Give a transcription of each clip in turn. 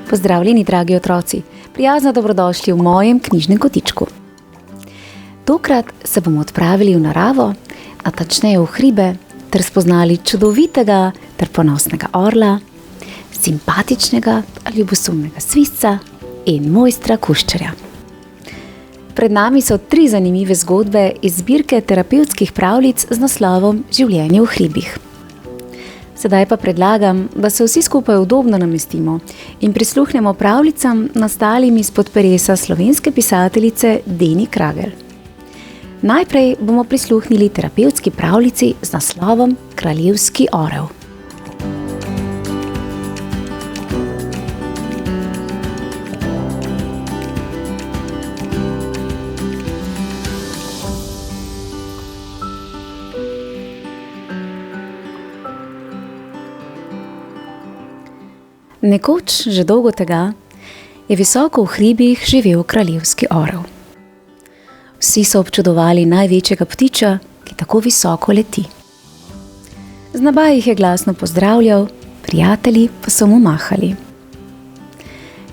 Pozdravljeni, dragi otroci, prijazno dobrodošli v mojem knjižnem kotičku. Tokrat se bomo odpravili v naravo, a tačneje v hribe, ter spoznali čudovitega ter ponosnega orla, simpatičnega ali ljubosumnega svisca in mojstra kuščarja. Pred nami so 3 zanimive zgodbe iz zbirke terapevtskih pravljic z naslovom Življenje v hribih. Sedaj pa predlagam, da se vsi skupaj udobno namestimo in prisluhnemo pravljicam, nastalim izpod peresa slovenske pisateljice Deni Kragelj. Najprej bomo prisluhnili terapevtski pravljici z naslovom Kraljevski orel. Nekoč, že dolgo tega, je visoko v hribih živel kraljevski orel. Vsi so občudovali največjega ptiča, ki tako visoko leti. Z neba jih je glasno pozdravljal, prijatelji pa so mu mahali.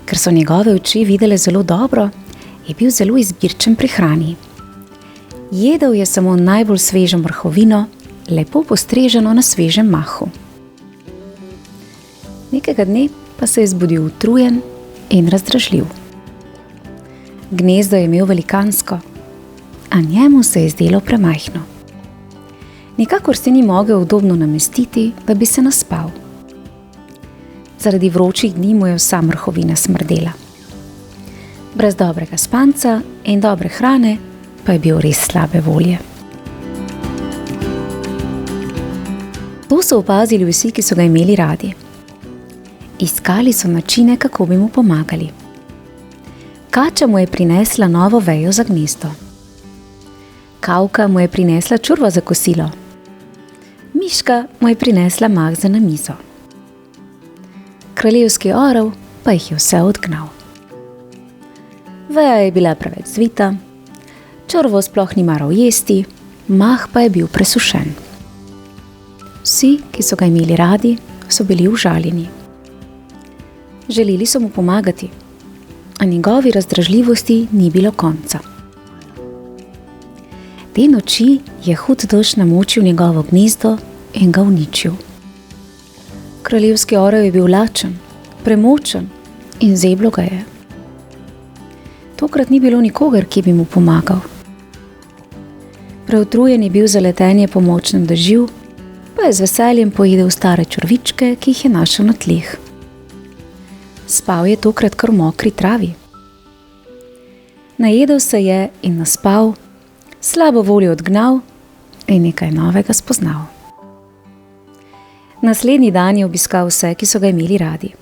Ker so njegove oči videle zelo dobro, je bil zelo izbirčen pri hrani. Jedel je samo najbolj svežo mrhovino, lepo postreženo na svežem mahu. Nekega dne pa se je zbudil utrujen in razdražljiv. Gnezdo je imel velikansko, a njemu se je zdelo premajhno. Nikakor se ni mogel udobno namestiti, da bi se naspal. Zaradi vročih dni mu je vsa mrhovina smrdela. Brez dobrega spanca in dobre hrane pa je bil res slabe volje. To so opazili vsi, ki so ga imeli radi. Iskali so načine, kako bi mu pomagali. Kača mu je prinesla novo vejo za gnezdo. Kavka mu je prinesla čurvo za kosilo. Miška mu je prinesla mah za na mizo. Kraljevski orel pa jih je vse odgnal. Veja je bila preveč zvita, čurvo sploh ni maral jesti, mah pa je bil presušen. Vsi, ki so ga imeli radi, so bili užaljeni. Želeli so mu pomagati, a njegovi razdražljivosti ni bilo konca. Te noči je hud dež namočil njegovo gnezdo in ga uničil. Kraljevski orel je bil lačen, premočen in zeblo ga je. Tokrat ni bilo nikogar, ki bi mu pomagal. Preutrujen je bil za letenje po močnem dežju, pa je z veseljem pojedel stare črvičke, ki jih je našel na tleh. Spal je tokrat kar v mokri travi. Najedel se je in naspal, slabo voljo odgnal in nekaj novega spoznal. Naslednji dan je obiskal vse, ki so ga imeli radi.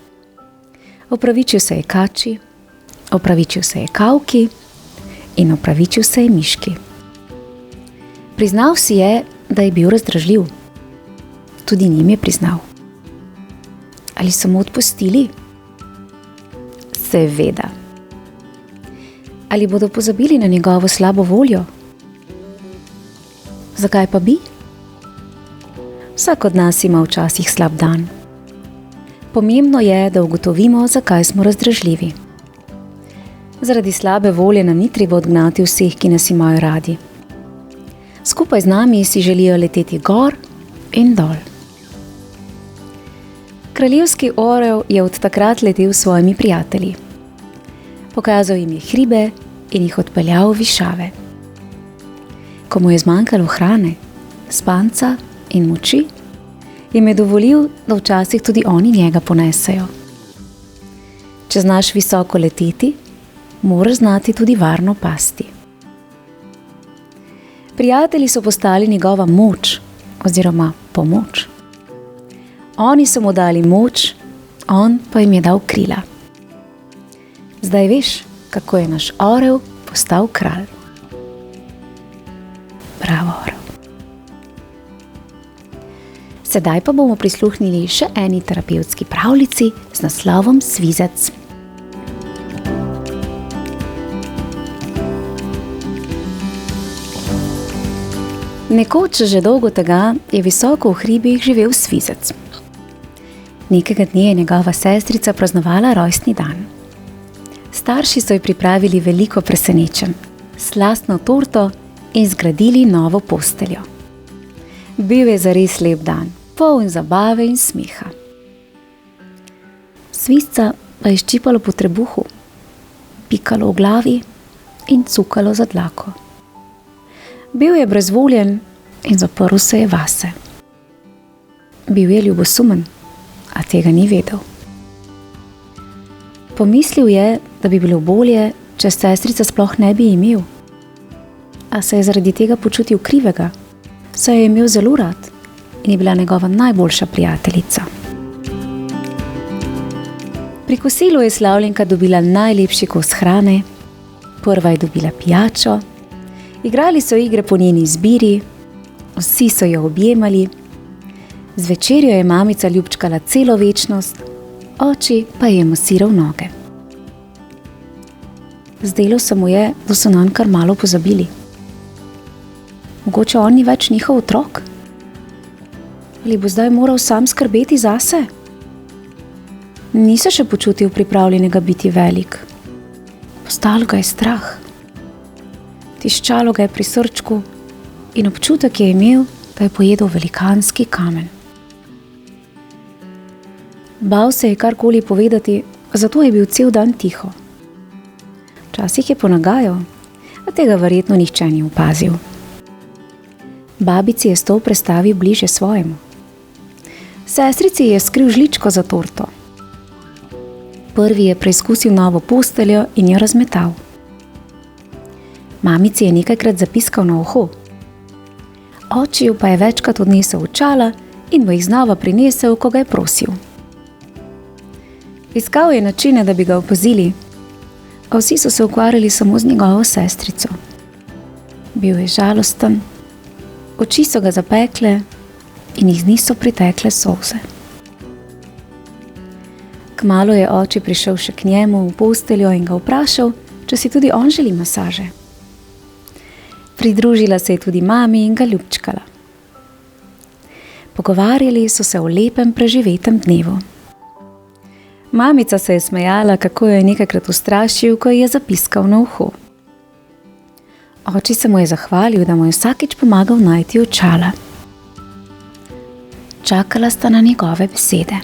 Opravičil se je kači, opravičil se je kavki in opravičil se je miški. Priznal si je, da je bil razdražljiv. Tudi njim je priznal. Ali so mu odpustili? Seveda. Ali bodo pozabili na njegovo slabo voljo? Zakaj pa bi? Vsak od nas ima včasih slab dan. Pomembno je, da ugotovimo, zakaj smo razdražljivi. Zaradi slabe volje nam ni treba odgnati vseh, ki nas imajo radi. Skupaj z nami si želijo leteti gor in dol. Kraljevski orel je od takrat letel s svojimi prijatelji. Pokazal jim je hribe in jih odpeljal v višave. Ko mu je zmanjkalo hrane, spanca in moči, jim je dovolil, da včasih tudi oni njega ponesejo. Če znaš visoko leteti, moraš znati tudi varno pasti. Prijatelji so postali njegova moč oziroma pomoč. Oni so mu dali moč, on pa jim je dal krila. Zdaj veš, kako je naš orel postal kralj. Bravo, orel. Sedaj pa bomo prisluhnili še eni terapevtski pravljici z naslovom Svizec. Nekoč že dolgo tega je visoko v hribih živel svizec. Nekega dne je njegova sestrica praznovala rojstni dan. Starši so ji pripravili veliko presenečenj, slastno torto in zgradili novo posteljo. Bil je zares lep dan, poln zabave in smeha. Svizca pa je ščipalo po trebuhu, pikalo v glavi in cukalo za dlako. Bil je brezvoljen in zaprl se je vase. Bil je ljubosumen, a tega ni vedel. Pomislil je, da bi bilo bolje, če sestrica sploh ne bi imel. A se je zaradi tega počutil krivega, saj je imel zelo rad in je bila njegova najboljša prijateljica. Pri kosilu je slavljenka dobila najlepši kos hrane, prva je dobila pijačo, igrali so igre po njeni izbiri, vsi so jo objemali, zvečer jo je mamica ljubčkala celo večnost, oči pa je masiral noge. Zdelo se mu je, da so nanj kar malo pozabili. Mogoče on ni več njihov otrok? Ali bo zdaj moral sam skrbeti zase? Ni se še počutil pripravljenega biti velik. Postalo ga je strah. Tiščalo ga je pri srčku in občutek je imel, da je pojedel velikanski kamen. Bal se je karkoli povedati, zato je bil cel dan tiho. Včasih je ponagajal, a tega verjetno nihče ni opazil. Babici je stol prestavil bliže svojemu. Sestrici je skril žličko za torto. Prvi je preizkusil novo posteljo in jo razmetal. Mamici je nekajkrat zapiskal na uho. Očiju pa je večkrat odnesel očala in mu jih znova prinesel, ko ga je prosil. Iskal je načine, da bi ga opazili, a vsi so se ukvarjali samo z njegovo sestrico. Bil je žalosten, oči so ga zapekle in iz njih so pritekle solze. Kmalu je oče prišel še k njemu v posteljo in ga vprašal, če si tudi on želi masaže. Pridružila se je tudi mami in ga ljubčkala. Pogovarjali so se o lepem preživetem dnevu. Mamica se je smejala, kako jo je nekajkrat ustrašil, ko ji je zapiskal na uho. Oči se mu je zahvalil, da mu je vsakič pomagal najti očala. Čakala sta na njegove besede.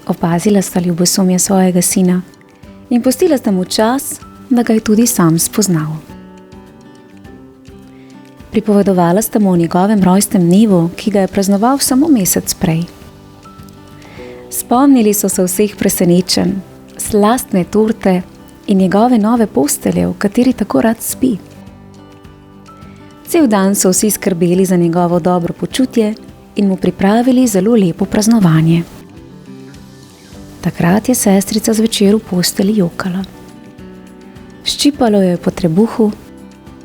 Opazila sta ljubosumje svojega sina in pustila sta mu čas, da ga je tudi sam spoznal. Pripovedovala sta mu o njegovem rojstnem dnevu, ki ga je praznoval samo mesec prej. Spomnili so se vseh presenečenj, slastne torte in njegove nove postelje, v kateri tako rad spi. Cel dan so vsi skrbeli za njegovo dobro počutje in mu pripravili zelo lepo praznovanje. Takrat je sestrica zvečer v posteli jokala. Ščipalo jo je po trebuhu,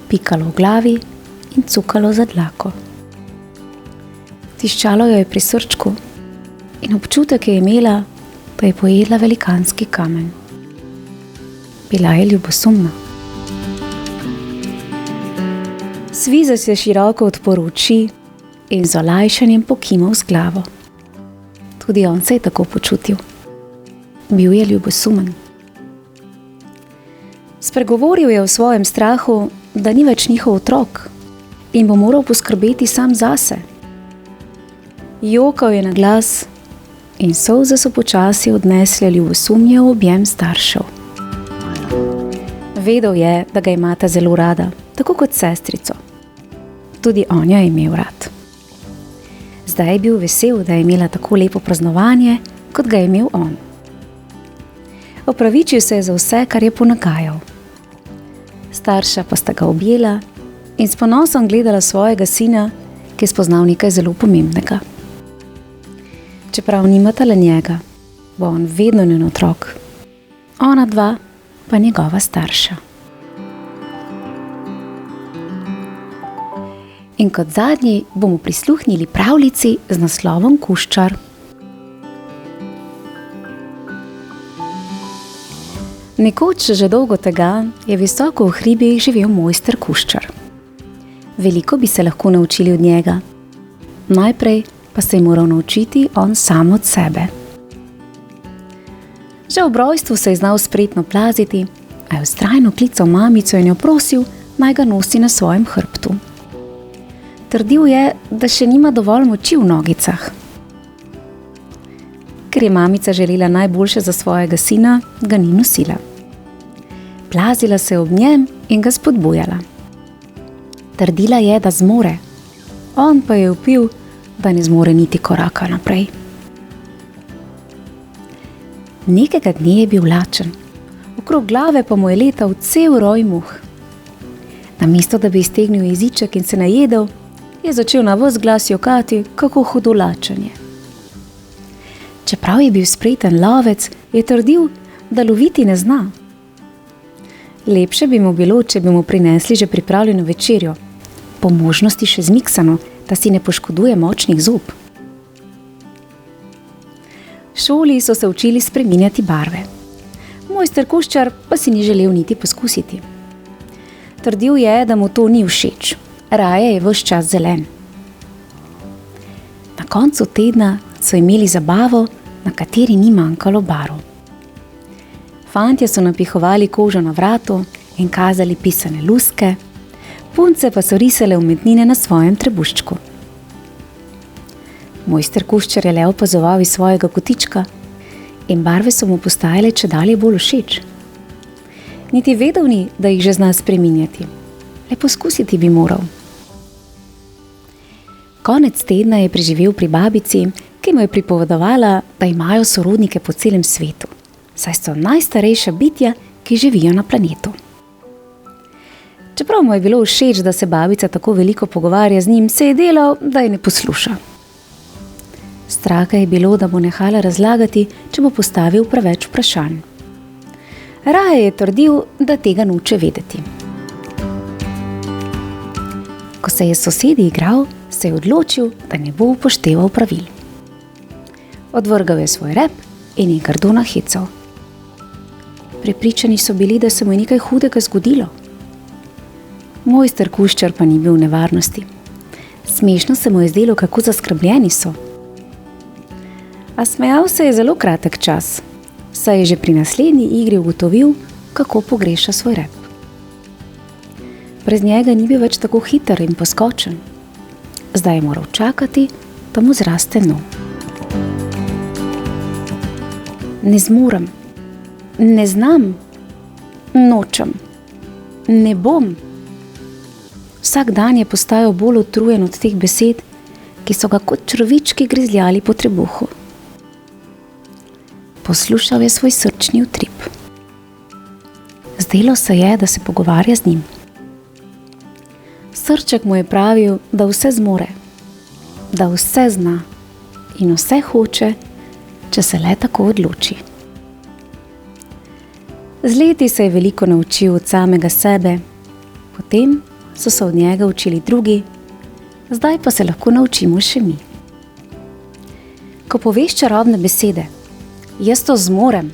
pikalo v glavi in cukalo za dlako. Tiščalo jo je pri srčku in občutek je imela, da je pojedla velikanski kamen. Bila je ljubosumna. Svizec je široko odprl oči in z olajšanjem pokimal z glavo. Tudi on se je tako počutil. Bil je ljubosumen. Spregovoril je o svojem strahu, da ni več njihov otrok in bo moral poskrbeti sam zase. Jokal je na glas in solze so počasi odnesle ljubosumje v objem staršev. Vedel je, da ga imata zelo rada, tako kot sestrico. Tudi on jo je imel rad. Zdaj je bil vesel, da je imela tako lepo praznovanje, kot ga je imel on. Opravičil se je za vse, kar je ponagajal. Starša pa sta ga objela in s ponosom gledala svojega sina, ki je spoznal nekaj zelo pomembnega. Čeprav nimata le njega, bo on vedno njen otrok, ona dva pa njegova starša. In kot zadnji bomo prisluhnili pravljici z naslovom Kuščar. Nekoč že dolgo tega je visoko v hribih živel mojster Kuščar. Veliko bi se lahko naučili od njega. Najprej pa se je moral naučiti on sam od sebe. Že ob rojstvu se je znal spretno plaziti, a je vztrajno klical mamico in jo prosil, naj ga nosi na svojem hrbtu. Trdil je, da še nima dovolj moči v nogicah. Ker je mamica želela najboljše za svojega sina, ga ni nosila. Plazila se ob njem in ga spodbujala. Trdila je, da zmore, on pa je vpil, da ne zmore niti koraka naprej. Nekega dne je bil lačen, okrog glave pa mu je letal cel roj muh. Namesto da bi iztegnil jeziček in se najedel, je začel na ves glas jokati, kako hudo lačen je. Čeprav je bil spreten lovec, je trdil, da loviti ne zna. Lepše bi mu bilo, če bi mu prinesli že pripravljeno večerjo, po možnosti še zmiksano, da si ne poškoduje močnih zob. V šoli so se učili spreminjati barve. Mojster Kuščar pa si ni želel niti poskusiti. Trdil je, da mu to ni všeč, raje je ves čas zelen. Na koncu tedna so imeli zabavo, na kateri ni manjkalo barv. Fantje so napihovali kožo na vratu in kazali pisane luske, punce pa so risale umetnine na svojem trebuščku. Mojster Kuščar je le opazoval iz svojega kotička in barve so mu postajale čedalje bolj všeč. Niti vedel ni, da jih že zna spreminjati. Le poskusiti bi moral. Konec tedna je preživel pri babici, ki mu je pripovedovala, da imajo sorodnike po celem svetu, saj so najstarejša bitja, ki živijo na planetu. Čeprav mu je bilo všeč, da se babica tako veliko pogovarja z njim, se je delal, da je ne posluša. Strah ga je bilo, da bo nehala razlagati, če bo postavil preveč vprašanj. Raje je trdil, da tega noče vedeti. Ko se je s sosedi igral, se je odločil, da ne bo upošteval pravil. Odvrgal je svoj rep in je grdo nahecal. Prepričani so bili, da se mu je nekaj hudega zgodilo. Mojster Kuščar pa ni bil v nevarnosti. Smešno se mu je zdelo, kako zaskrbljeni so. A smejal se je zelo kratek čas, saj je že pri naslednji igri ugotovil, kako pogreša svoj rep. Brez njega ni bil več tako hiter in poskočen. Zdaj je moral čakati, da mu zraste nov. Ne zmorem, ne znam, nočem, ne bom. Vsak dan je postajal bolj utrujen od teh besed, ki so ga kot črvički grizljali po trebuhu. Poslušal je svoj srčni utrip. Zdelo se je, da se pogovarja z njim. Srček mu je pravil, da vse zmore, da vse zna in vse hoče, če se le tako odloči. Z leti se je veliko naučil od samega sebe, potem so se od njega učili drugi, zdaj pa se lahko naučimo še mi. Ko poveš čarobne besede, jaz to zmorem,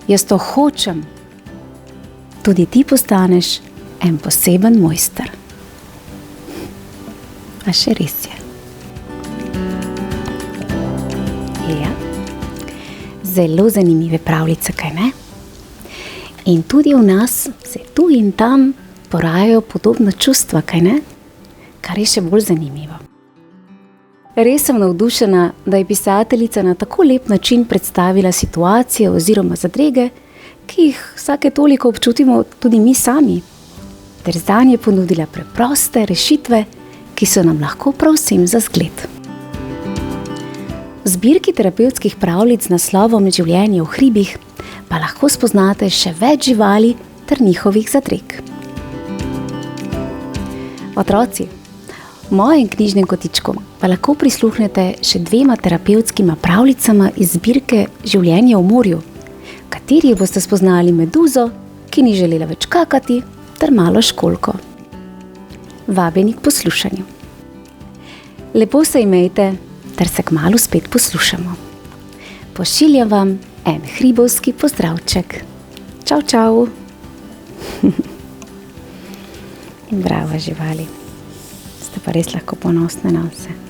jaz to hočem, tudi ti postaneš en poseben mojster. A še res je. Ja, zelo zanimive pravljice, kaj ne? In tudi v nas se tu in tam porajajo podobna čustva, kaj ne? Kar je še bolj zanimivo. Res sem navdušena, da je pisateljica na tako lep način predstavila situacije oziroma zadrege, ki jih vsake toliko občutimo tudi mi sami, ter zanje ponudila preproste rešitve, ki so nam lahko prav vsem za zgled. V zbirki terapevtskih pravljic z naslovom Življenje v hribih pa lahko spoznate še več živali ter njihovih zadreg. Otroci, v mojem knjižnem kotičku pa lahko prisluhnete še 2 terapevtskima pravljicama iz zbirke Življenje v morju, v kateri boste spoznali meduzo, ki ni želela več kakati, ter malo školjko. vabljeni k poslušanju. Lepo se imejte, ter se kmalu spet poslušamo. Pošiljam vam en hribovski pozdravček. Čau, čau. Bravo, živali. Ste pa res lahko ponosne na vse.